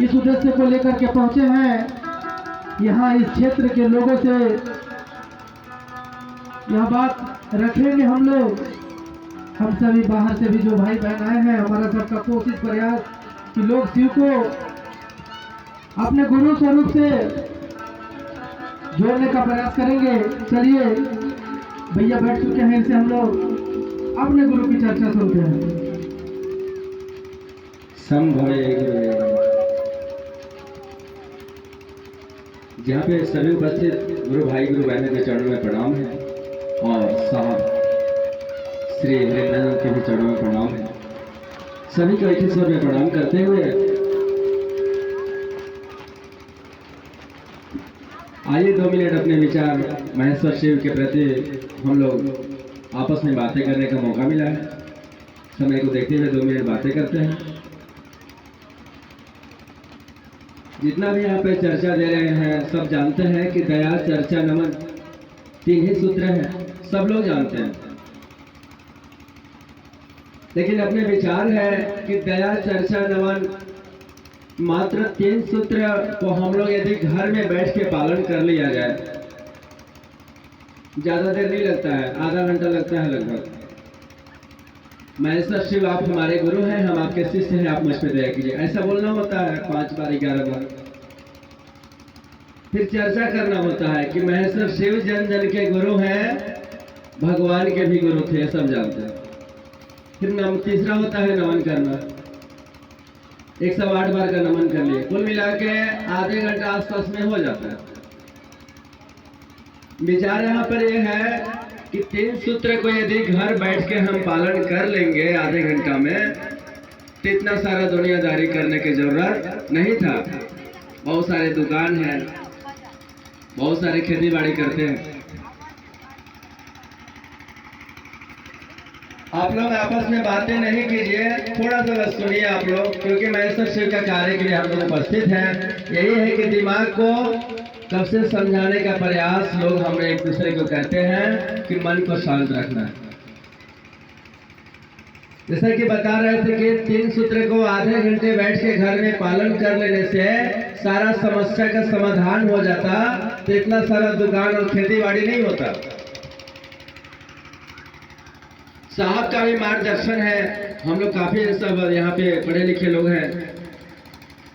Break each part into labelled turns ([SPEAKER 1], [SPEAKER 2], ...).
[SPEAKER 1] इस उद्देश्य को लेकर के पहुंचे हैं। यहाँ इस क्षेत्र के लोगों से यह बात रखेंगे हम लोग। हम सभी बाहर से भी जो भाई बहन आए हैं, हमारा सबका कोशिश प्रयास कि लोग शिव को अपने गुरु स्वरूप से जोड़ने का प्रयास करेंगे। चलिए भैया बैठ चुके हैं, इनसे हम लोग अपने गुरु की चर्चा सुनते हैं।
[SPEAKER 2] जहाँ पे सभी उपस्थित गुरु भाई गुरु बहनों के चरणों में प्रणाम है और साहब श्री हरिनंदन के भी चरणों में प्रणाम है। सभी को एक ही स्वर में प्रणाम करते हुए आइए 2 मिनट अपने विचार महेश्वर शिव के प्रति हम लोग आपस में बातें करने का मौका मिला है। समय को देखते हुए 2 मिनट बातें करते हैं। जितना भी यहाँ पे चर्चा दे रहे हैं सब जानते हैं कि दया चर्चा नमन 3 ही सूत्र हैं, सब लोग जानते हैं। लेकिन अपने विचार है कि दया चर्चा नमन मात्र 3 सूत्र को हम लोग यदि घर में बैठ के पालन कर लिया जाए, ज्यादा देर नहीं लगता है, आधा घंटा लगता है लगभग। महेश्वर शिव आप हमारे गुरु हैं, हम आपके शिष्य हैं, आप मुझ पर दया कीजिए, ऐसा बोलना होता है 5 बार 11 बार। फिर चर्चा करना होता है कि महेश्वर शिव जन जन के गुरु हैं, भगवान के भी गुरु थे, सब जानते हैं। फिर तीसरा होता है नमन करना, 108 बार का नमन कर लिए, कुल मिला के आधे घंटा आसपास में हो जाता है। विचार यहाँ पर यह है कि 3 सूत्र को यदि घर बैठ के हम पालन कर लेंगे आधे घंटा में, तो इतना सारा दुनियादारी करने की जरूरत नहीं था। बहुत सारे दुकान हैं, बहुत सारे खेती बाड़ी करते हैं। आप लोग आपस में बातें नहीं कीजिए, थोड़ा सा बस सुनिए आप लोग, क्योंकि महेश्वर शिव का कार्य के लिए हम लोग उपस्थित हैं। यही है कि दिमाग को कब से समझाने का प्रयास लोग हम एक दूसरे को कहते हैं कि मन को शांत रखना है। जैसा कि बता रहे थे कि 3 सूत्र को आधे घंटे बैठ के घर में पालन कर लेने से सारा समस्या का समाधान हो जाता, तो इतना सारा दुकान और खेती बाड़ी नहीं होता। साहब का भी मार्गदर्शन है, हम लोग काफी सब यहाँ पे पढ़े लिखे लोग हैं,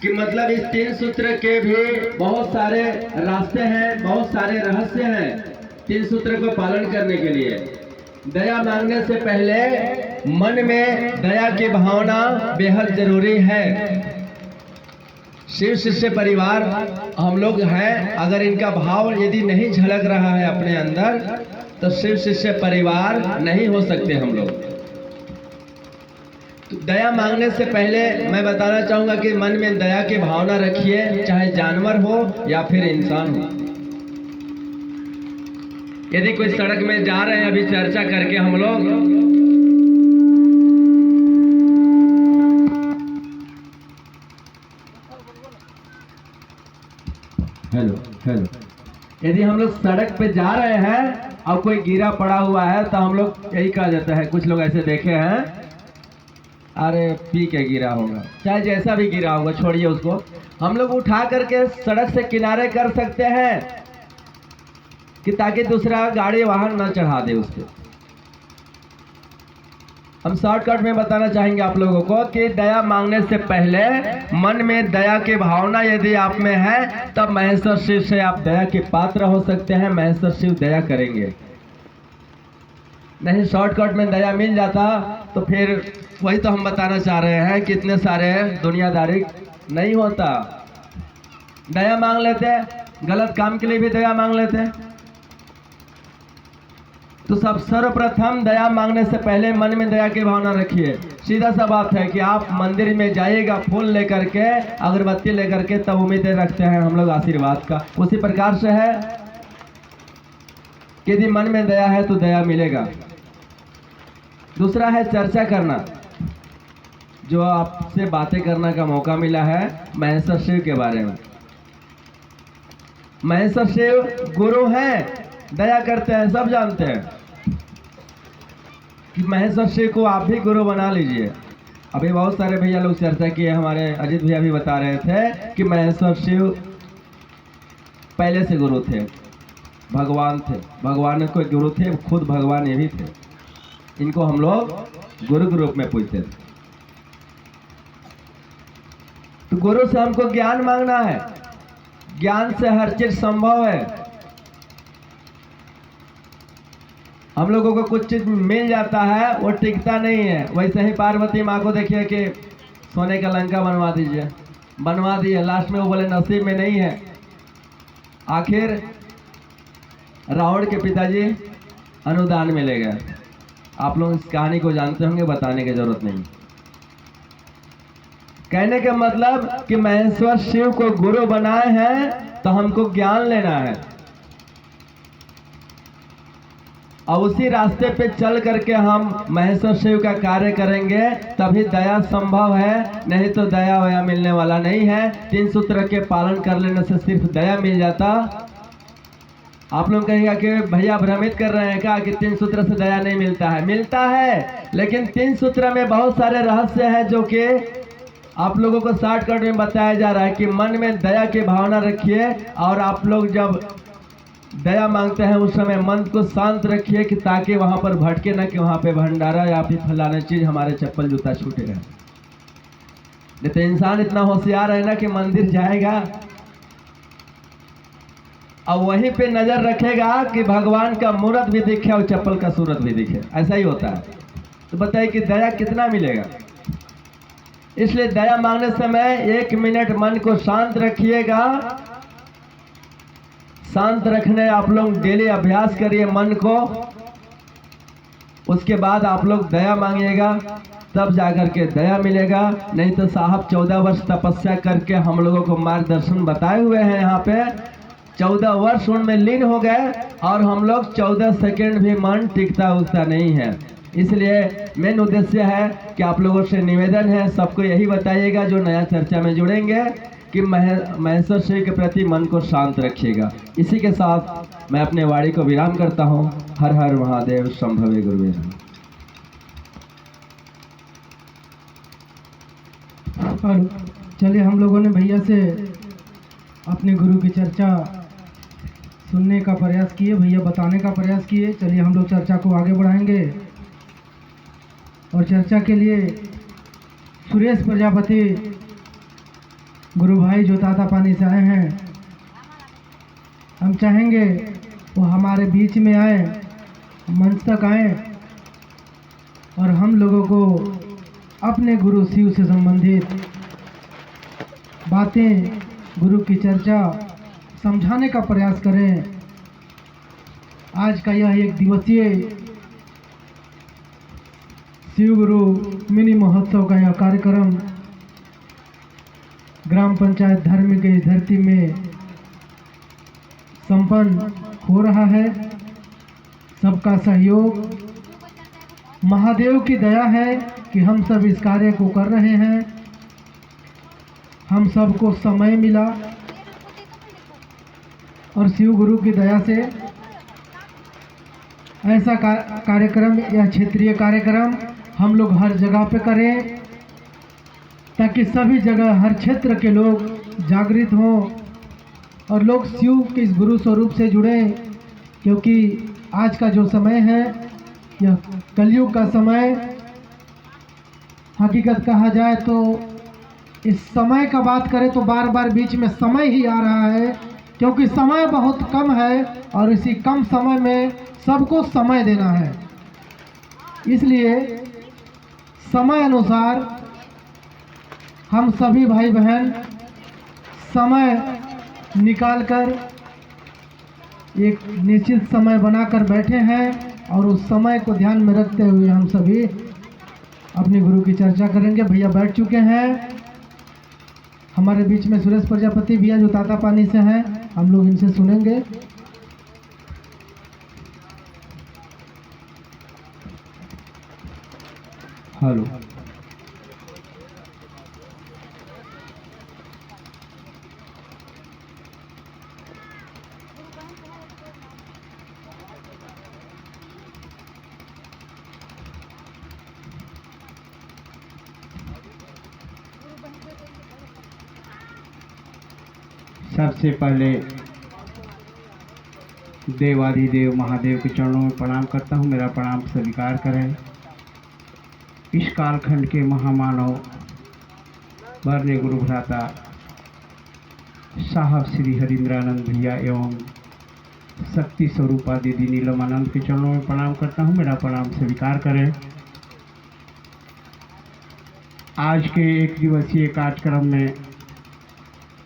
[SPEAKER 2] कि मतलब इस 3 सूत्र के भी बहुत सारे रास्ते हैं, बहुत सारे रहस्य हैं 3 सूत्र को पालन करने के लिए। दया मांगने से पहले मन में दया की भावना बेहद जरूरी है। शिव शिष्य परिवार हम लोग हैं, अगर इनका भाव यदि नहीं झलक रहा है अपने अंदर, तो शिव शिष्य परिवार नहीं हो सकते हम लोग। तो दया मांगने से पहले मैं बताना चाहूंगा कि मन में दया की भावना रखिए, चाहे जानवर हो या फिर इंसान हो। यदि कोई सड़क में जा रहे हैं, अभी चर्चा करके हम लोग, हेलो, यदि हम लोग सड़क पे जा रहे हैं और कोई गिरा पड़ा हुआ है, तो हम लोग यही कहा जाता है, कुछ लोग ऐसे देखे हैं, अरे पी के गिरा होगा, चाहे जैसा भी गिरा होगा, छोड़िए उसको। हम लोग उठा करके सड़क से किनारे कर सकते हैं कि ताकि दूसरा गाड़ी वाहन न चढ़ा दे उसको। हम शॉर्टकट में बताना चाहेंगे आप लोगों को कि दया मांगने से पहले मन में दया की भावना यदि आप में है, तब महेश्वर शिव से आप दया के पात्र हो सकते हैं, महेश्वर शिव दया करेंगे। नहीं शॉर्टकट में दया मिल जाता तो फिर वही तो हम बताना चाह रहे हैं कि इतने सारे दुनियादारी नहीं होता। दया मांग लेते हैं, गलत काम के लिए भी दया मांग लेते हैं। तो सब सर्वप्रथम दया मांगने से पहले मन में दया की भावना रखिए। सीधा सा बात है कि आप मंदिर में जाइएगा फूल लेकर के, अगरबत्ती लेकर के, तब उम्मीदें रखते हैं हम लोग आशीर्वाद का। उसी प्रकार से है कि यदि मन में दया है तो दया मिलेगा। दूसरा है चर्चा करना, जो आपसे बातें करने का मौका मिला है महेश्वर शिव के बारे में। महेश्वर शिव गुरु हैं, दया करते हैं, सब जानते हैं कि महेश्वर शिव को आप भी गुरु बना लीजिए। अभी बहुत सारे भैया लोग चर्चा किए, हमारे अजीत भैया भी बता रहे थे कि महेश्वर शिव पहले से गुरु थे, भगवान थे, भगवान के गुरु थे, खुद भगवान ये भी थे। इनको हम लोग गुरु के रूप में पूजते थे। तो गुरु से हमको ज्ञान मांगना है, ज्ञान से हर चीज संभव है। हम लोगों को कुछ चीज मिल जाता है, वो टिकता नहीं है। वैसे ही पार्वती माँ को देखिए कि सोने का लंका बनवा दीजिए, बनवा दिए, लास्ट में वो बोले नसीब में नहीं है। आखिर रावण के पिताजी अनुदान में ले गए। आप लोग इस कहानी को जानते होंगे, बताने की जरूरत नहीं। कहने का मतलब कि महेश्वर शिव को गुरु बनाए हैं तो हमको ज्ञान लेना है, और उसी रास्ते पे चल करके हम महेश्वर शिव का कार्य करेंगे, तभी दया संभव है। नहीं तो दया वया मिलने वाला नहीं है। 3 सूत्र के पालन कर लेने से सिर्फ दया मिल जाता। आप लोग कहेगा कि भैया भ्रमित कर रहे हैं क्या कि 3 सूत्र से दया नहीं मिलता है? मिलता है, लेकिन 3 सूत्र में बहुत सारे रहस्य हैं जो कि आप लोगों को शॉर्टकट में बताया जा रहा है कि मन में दया की भावना रखिए, और आप लोग जब दया मांगते हैं उस समय मन को शांत रखिए कि ताकि वहां पर भटके ना कि वहां पे भंडारा या फिर फलाना चीज हमारे चप्पल जूता छूटेगा। नहीं तो इंसान इतना होशियार है ना कि मंदिर जाएगा और वहीं पे नजर रखेगा कि भगवान का मूर्त भी दिखे और चप्पल का सूरत भी दिखे। ऐसा ही होता है। तो बताइए कि दया कितना मिलेगा? इसलिए दया मांगने समय 1 मिनट मन को शांत रखिएगा। शांत रखने आप लोग डेली अभ्यास करिए मन को, उसके बाद आप लोग दया मांगिएगा, तब जाकर के दया मिलेगा। नहीं तो साहब 14 वर्ष तपस्या करके हम लोगों को मार्गदर्शन बताए हुए हैं। यहाँ पे 14 वर्ष उनमें लीन हो गए और हम लोग 14 सेकेंड भी मन टिकता उगता नहीं है। इसलिए मेन उद्देश्य है कि आप लोगों से निवेदन है, सबको यही बताइएगा जो नया चर्चा में जुड़ेंगे कि महेश्वर शिव के प्रति मन को शांत रखिएगा। इसी के साथ मैं अपने वाणी को विराम करता हूँ। हर हर महादेव, संभवे गुरुवे नमः।
[SPEAKER 1] और चलिए, हम लोगों ने भैया से अपने गुरु की चर्चा सुनने का प्रयास किए, भैया बताने का प्रयास किए। चलिए हम लोग चर्चा को आगे बढ़ाएंगे, और चर्चा के लिए सुरेश प्रजापति गुरु भाई जो तातापानी से आए हैं, हम चाहेंगे वो हमारे बीच में आए, मंच तक आए और हम लोगों को अपने गुरु शिव से संबंधित बातें, गुरु की चर्चा समझाने का प्रयास करें। आज का यह 1 दिवसीय शिव गुरु मिनी महोत्सव का यह कार्यक्रम ग्राम पंचायत धर्म के इस धरती में संपन्न हो रहा है। सबका सहयोग, महादेव की दया है कि हम सब इस कार्य को कर रहे हैं। हम सबको समय मिला और शिव गुरु की दया से ऐसा कार्यक्रम या क्षेत्रीय कार्यक्रम हम लोग हर जगह पे करें, ताकि सभी जगह हर क्षेत्र के लोग जागृत हों और लोग शिव के इस गुरु स्वरूप से जुड़ें। क्योंकि आज का जो समय है यह कलयुग का समय, हकीकत कहा जाए तो इस समय का बात करें तो बार बार बीच में समय ही आ रहा है, क्योंकि समय बहुत कम है और इसी कम समय में सबको समय देना है। इसलिए समय अनुसार हम सभी भाई बहन समय निकालकर एक निश्चित समय बनाकर बैठे हैं, और उस समय को ध्यान में रखते हुए हम सभी अपने गुरु की चर्चा करेंगे। भैया बैठ चुके हैं हमारे बीच में, सुरेश प्रजापति भैया जो तातापानी से हैं, हम लोग इनसे सुनेंगे।
[SPEAKER 2] हेलो,
[SPEAKER 3] सबसे पहले देवाधिदेव महादेव के चरणों में प्रणाम करता हूँ। मेरा प्रणाम स्वीकार करें। इस कालखंड के महामानव वरण्य गुरु भ्राता साहब श्री हरिंद्रानंद भैया एवं शक्ति स्वरूपा दीदी नीलमानंद के चरणों में प्रणाम करता हूँ। मेरा प्रणाम स्वीकार करें। आज के एक दिवसीय कार्यक्रम में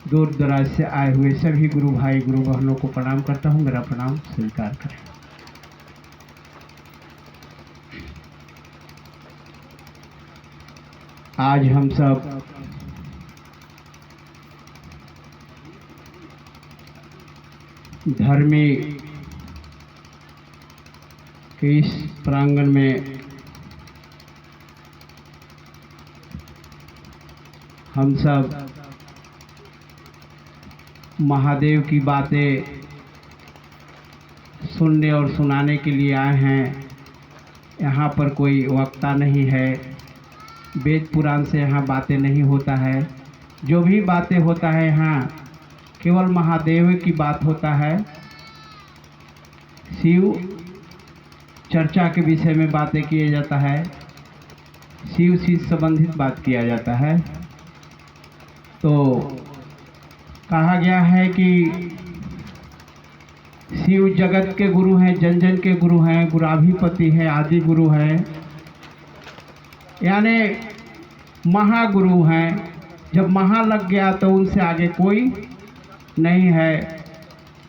[SPEAKER 3] दूर दराज से आए हुए सभी गुरु भाई गुरु बहनों को प्रणाम करता हूँ। मेरा प्रणाम स्वीकार करें। आज हम सब धर्मी के इस प्रांगण में हम सब महादेव की बातें सुनने और सुनाने के लिए आए हैं। यहाँ पर कोई वक्ता नहीं है। वेद पुराण से यहाँ बातें नहीं होता है। जो भी बातें होता है यहाँ केवल महादेव की बात होता है। शिव चर्चा के विषय में बातें किया जाता है। शिव से संबंधित बात किया जाता है। तो कहा गया है कि शिव जगत के गुरु हैं, जन जन के गुरु हैं, गुराभिपति हैं, आदि गुरु हैं, यानी महागुरु हैं। जब महा लग गया तो उनसे आगे कोई नहीं है।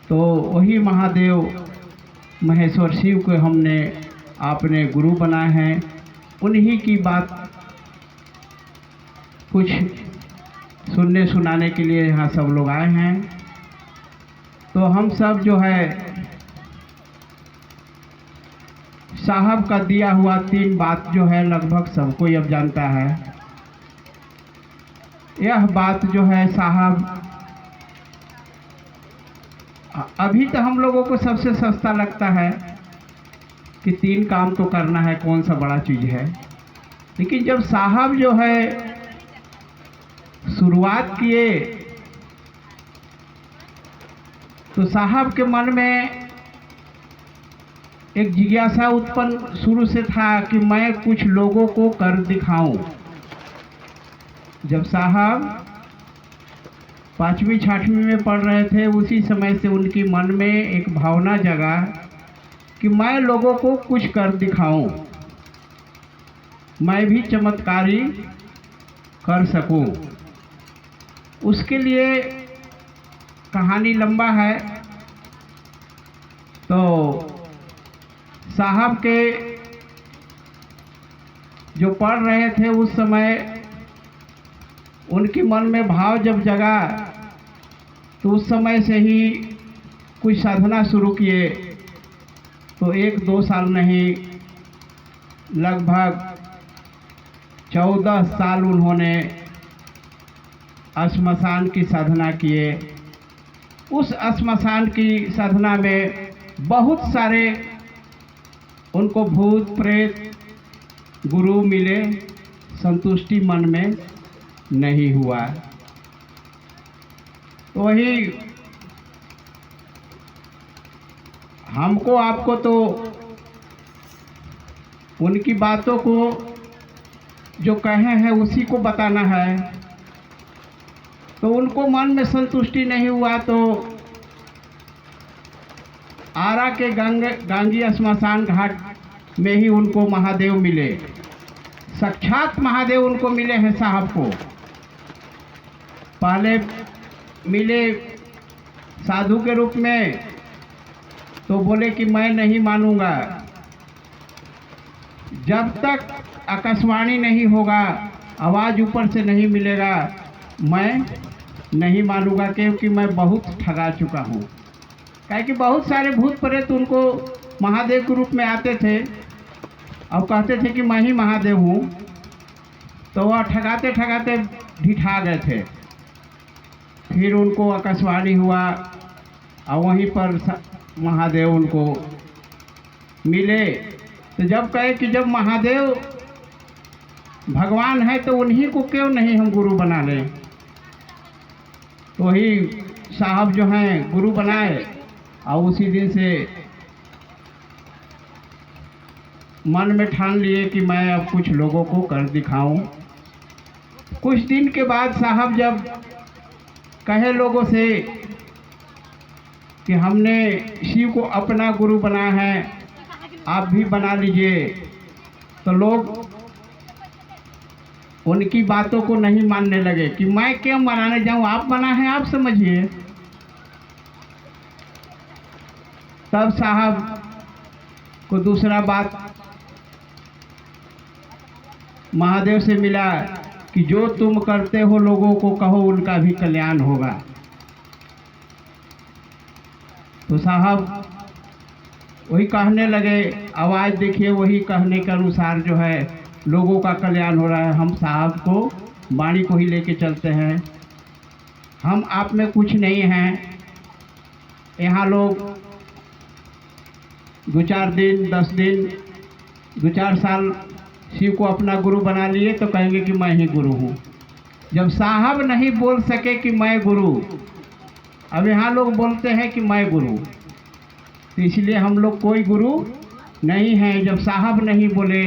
[SPEAKER 3] तो वही महादेव महेश्वर शिव को हमने अपने गुरु बनाए हैं। उन्हीं की बात कुछ सुनने सुनाने के लिए यहाँ सब लोग आए हैं। तो हम सब जो है साहब का दिया हुआ 3 बात जो है लगभग सबको अब जानता है। यह बात जो है साहब अभी तो हम लोगों को सबसे सस्ता लगता है कि 3 काम तो करना है, कौन सा बड़ा चीज़ है। लेकिन जब साहब जो है शुरुआत किए तो साहब के मन में एक जिज्ञासा उत्पन्न शुरू से था कि मैं कुछ लोगों को कर दिखाऊं। जब साहब 5वीं 6वीं में पढ़ रहे थे उसी समय से उनकी मन में एक भावना जगा कि मैं लोगों को कुछ कर दिखाऊं, मैं भी चमत्कारी कर सकूं। उसके लिए कहानी लंबा है। तो साहब के जो पढ़ रहे थे उस समय उनके मन में भाव जब जगा तो उस समय से ही कुछ साधना शुरू किए। तो 1-2 साल नहीं, लगभग 14 साल उन्होंने श्मशान की साधना किए। उस श्मशान की साधना में बहुत सारे उनको भूत प्रेत गुरु मिले, संतुष्टि मन में नहीं हुआ। वही हमको आपको तो उनकी बातों को जो कहे हैं उसी को बताना है। तो उनको मन में संतुष्टि नहीं हुआ तो आरा के गांगी श्मशान घाट में ही उनको महादेव मिले। साक्षात महादेव उनको मिले हैं साहब को। पहले मिले साधु के रूप में तो बोले कि मैं नहीं मानूंगा, जब तक आकाशवाणी नहीं होगा, आवाज़ ऊपर से नहीं मिलेगा, मैं नहीं मानूंगा, क्योंकि मैं बहुत ठगा चुका हूँ। क्या कि बहुत सारे भूत प्रेत उनको महादेव के रूप में आते थे और कहते थे कि मैं ही महादेव हूँ। तो वह ठगाते ठगाते ढिठा गए थे। फिर उनको आकाशवाणी हुआ और वहीं पर महादेव उनको मिले। तो जब कहे कि जब महादेव भगवान है तो उन्हीं को क्यों नहीं हम गुरु बना लें। तो वही साहब जो हैं गुरु बनाए और उसी दिन से मन में ठान लिए कि मैं अब कुछ लोगों को कर दिखाऊं। कुछ दिन के बाद साहब जब कहे लोगों से कि हमने शिव को अपना गुरु बनाया है, आप भी बना लीजिए, तो लोग उनकी बातों को नहीं मानने लगे कि मैं क्यों बनाने जाऊं, आप बना है आप समझिए। तब साहब को दूसरा बात महादेव से मिला कि जो तुम करते हो लोगों को कहो, उनका भी कल्याण होगा। तो साहब वही कहने लगे, आवाज़ देखिए वही कहने के अनुसार जो है लोगों का कल्याण हो रहा है। हम साहब को वाणी को ही लेके चलते हैं, हम आप में कुछ नहीं हैं। यहाँ लोग 2-4 दिन 10 दिन 2-4 साल शिव को अपना गुरु बना लिए तो कहेंगे कि मैं ही गुरु हूँ। जब साहब नहीं बोल सके कि मैं गुरु, अब यहाँ लोग बोलते हैं कि मैं गुरु, तो इसलिए हम लोग कोई गुरु नहीं हैं। जब साहब नहीं बोले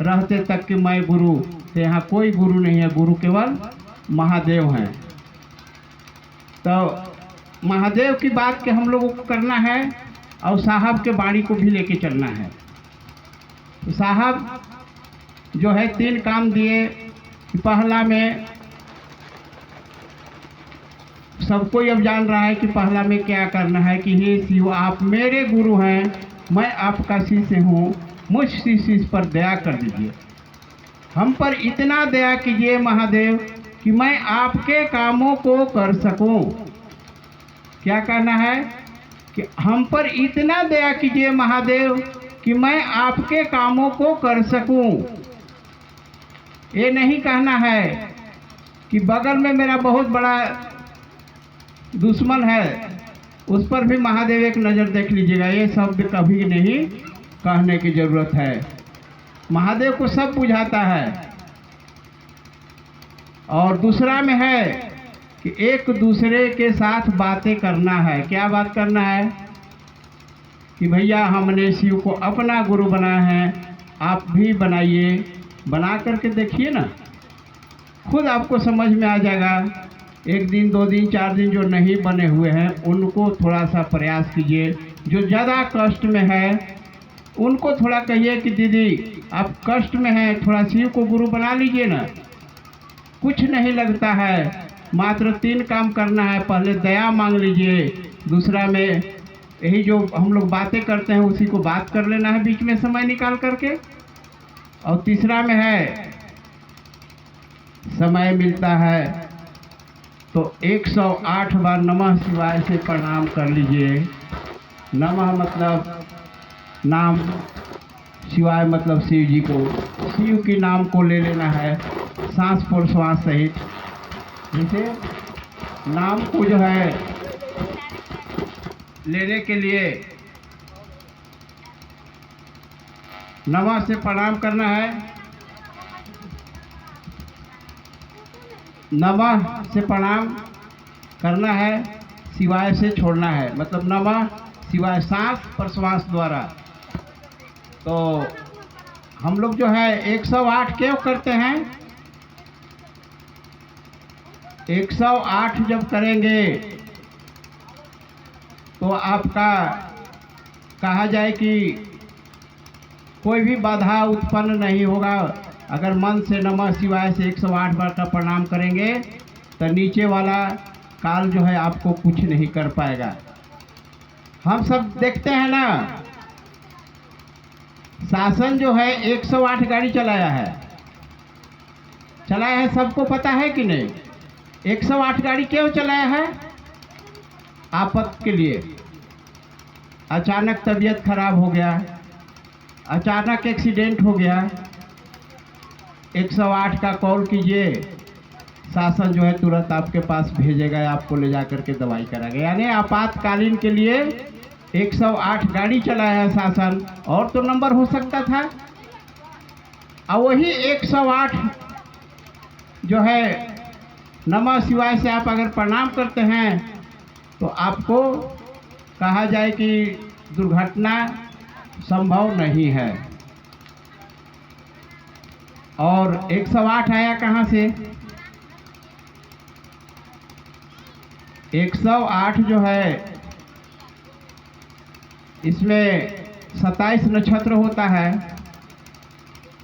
[SPEAKER 3] रहते तक कि मैं गुरु, तो यहाँ कोई गुरु नहीं है, गुरु केवल महादेव हैं। तो महादेव की बात के हम लोगों को करना है और साहब के वाणी को भी लेके चलना है। तो साहब जो है 3 काम दिए। पहला में सबको अब जान रहा है कि पहला में क्या करना है कि हे शिव आप मेरे गुरु हैं, मैं आपका शिष्य हूँ, मुझ शिष्य पर दया कर दीजिए। हम पर इतना दया कीजिए महादेव कि मैं आपके कामों को कर सकूं। क्या कहना है कि हम पर इतना दया कीजिए महादेव कि मैं आपके कामों को कर सकूं। ये नहीं कहना है कि बगल में मेरा बहुत बड़ा दुश्मन है, उस पर भी महादेव एक नज़र देख लीजिएगा। ये शब्द कभी नहीं कहने की ज़रूरत है। महादेव को सब बुझाता है। और दूसरा में है कि एक दूसरे के साथ बातें करना है। क्या बात करना है कि भैया हमने शिव को अपना गुरु बनाया है, आप भी बनाइए, बना करके देखिए ना, खुद आपको समझ में आ जाएगा। 1 दिन 2 दिन 4 दिन जो नहीं बने हुए हैं उनको थोड़ा सा प्रयास कीजिए। जो ज़्यादा कष्ट में है उनको थोड़ा कहिए कि दीदी आप कष्ट में हैं, थोड़ा शिव को गुरु बना लीजिए ना, कुछ नहीं लगता है। मात्र 3 काम करना है। पहले दया मांग लीजिए, दूसरा में यही जो हम लोग बातें करते हैं उसी को बात कर लेना है बीच में समय निकाल करके, और तीसरा में है समय मिलता है तो 108 बार नमः शिवाय से प्रणाम कर लीजिए। नमः मतलब नाम, शिवाय मतलब शिव जी को, शिव के नाम को ले लेना है सांस प्रश्वास सहित। जैसे नाम को जो है लेने के लिए नमः से प्रणाम करना है, नमः से प्रणाम करना है, शिवाय से छोड़ना है। मतलब नमः शिवाय सांस प्रश्वास द्वारा। तो हम लोग जो है 108 क्यों करते हैं? 108 जब करेंगे तो आपका कहा जाए कि कोई भी बाधा उत्पन्न नहीं होगा। अगर मन से नमः शिवाय से 108 बार का प्रणाम करेंगे तो नीचे वाला काल जो है आपको कुछ नहीं कर पाएगा। हम सब देखते हैं ना, शासन जो है 108 गाड़ी चलाया है सबको पता है कि नहीं? 108 गाड़ी क्यों चलाया है? आफत के लिए। अचानक तबीयत खराब हो गया, अचानक एक्सीडेंट हो गया, 108 का कॉल कीजिए, शासन जो है तुरंत आपके पास भेजेगा, आपको ले जा करके दवाई कराएगा। यानी आपातकालीन के लिए 108 गाड़ी चलाया है शासन। और तो नंबर हो सकता था। और वही 108 जो है नमः शिवाय से आप अगर प्रणाम करते हैं तो आपको कहा जाए कि दुर्घटना संभव नहीं है। और 108 आया कहाँ से? 108 जो है इसमें 27 नक्षत्र होता है।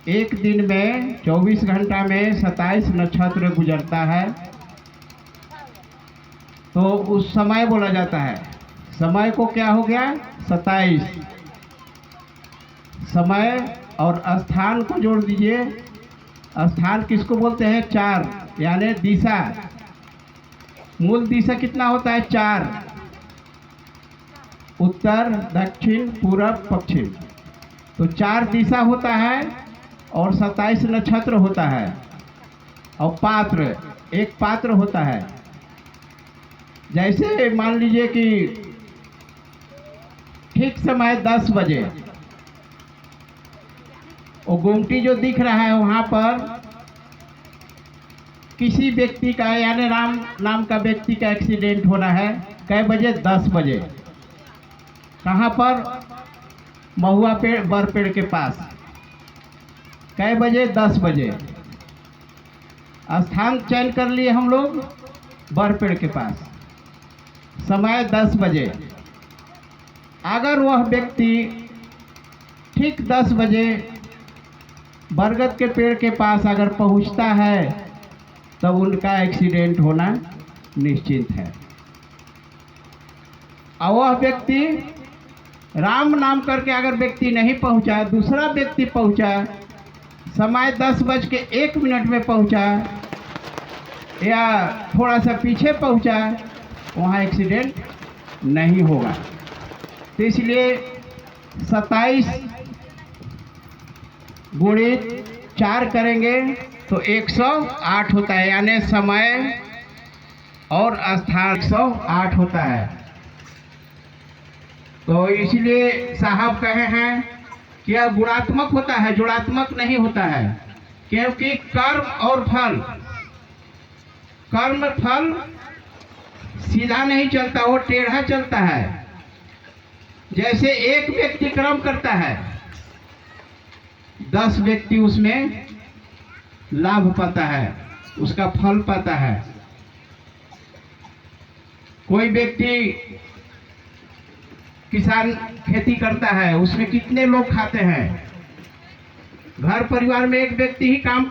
[SPEAKER 3] एक दिन में 24 घंटा में 27 नक्षत्र गुजरता है, तो उस समय बोला जाता है। समय को क्या हो गया? 27। समय और स्थान को जोड़ दीजिए। स्थान किसको बोलते हैं? 4, यानी दिशा। मूल दिशा कितना होता है? 4। उत्तर, दक्षिण, पूरब, पश्चिम। तो 4 दिशा होता है और 27 नक्षत्र होता है। और पात्र, एक पात्र होता है। जैसे मान लीजिए कि ठीक समय 10 बजे, वो गुमटी जो दिख रहा है वहाँ पर किसी व्यक्ति का, यानी राम नाम का व्यक्ति का एक्सीडेंट होना है। कै बजे? 10 बजे। कहाँ पर? महुआ पेड़, बर पेड़ के पास। कै बजे? 10 बजे। स्थान चयन कर लिए हम लोग, बर पेड़ के पास। समय 10 बजे। अगर वह व्यक्ति ठीक 10 बजे बरगद के पेड़ के पास अगर पहुंचता है तब उनका एक्सीडेंट होना निश्चित है। और वह व्यक्ति राम नाम करके अगर व्यक्ति नहीं पहुंचा, दूसरा व्यक्ति पहुंचा, समय 10:01 में पहुंचा या थोड़ा सा पीछे पहुंचा, वहाँ एक्सीडेंट नहीं होगा। तो इसलिए 27 गुणित 4 करेंगे तो 108 होता है, यानी समय और स्थान 108 होता है। तो इसलिए साहब कहे हैं कि यह गुणात्मक होता है, जुड़ात्मक नहीं होता है। क्योंकि कर्म और फल, कर्म फल सीधा नहीं चलता, वो टेढ़ा चलता है। जैसे एक व्यक्ति कर्म करता है, 10 व्यक्ति उसमें लाभ पाता है, उसका फल पाता है। कोई व्यक्ति किसान खेती करता है, उसमें कितने लोग खाते हैं? घर परिवार में एक व्यक्ति ही काम